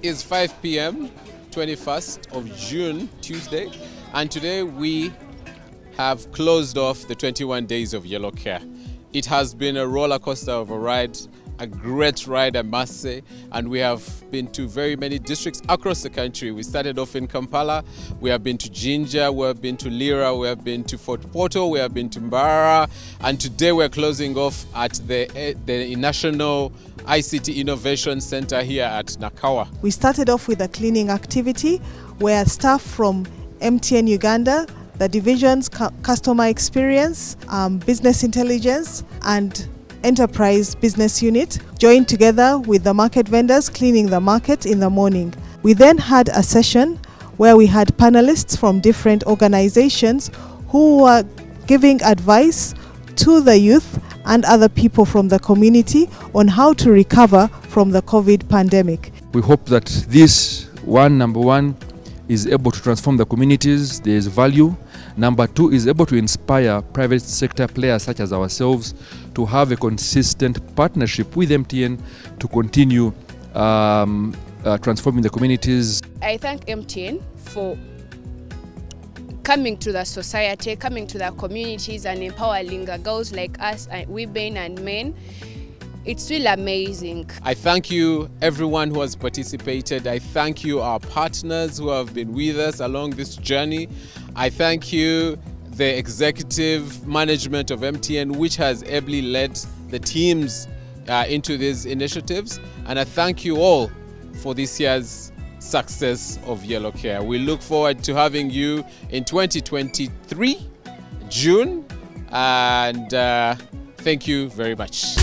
is 5 p.m., 21st of June, Tuesday, and today we have closed off the 21 days of Yellow Care. It has been a roller coaster of a ride, a great ride, I must say, and we have been to very many districts across the country. We started off in Kampala, we have been to Jinja, we have been to Lira, we have been to Fort Portal, we have been to Mbara, and today we're closing off at the National ICT Innovation Center here at Nakawa. We started off with a cleaning activity where staff from MTN Uganda, the divisions customer experience, business intelligence and enterprise business unit joined together with the market vendors cleaning the market in the morning. We then had a session where we had panelists from different organizations who were giving advice to the youth and other people from the community on how to recover from the COVID pandemic. We hope that this number one is able to transform the communities. There is value. Number two is able to inspire private sector players such as ourselves to have a consistent partnership with MTN to continue transforming the communities. I thank MTN for coming to the society, coming to the communities and empowering girls like us, women and men. It's really amazing. I thank you everyone who has participated. I thank you our partners who have been with us along this journey. I thank you the executive management of MTN, which has ably led the teams into these initiatives. And I thank you all for this year's success of Yellow Care. We look forward to having you in 2023, June, and thank you very much.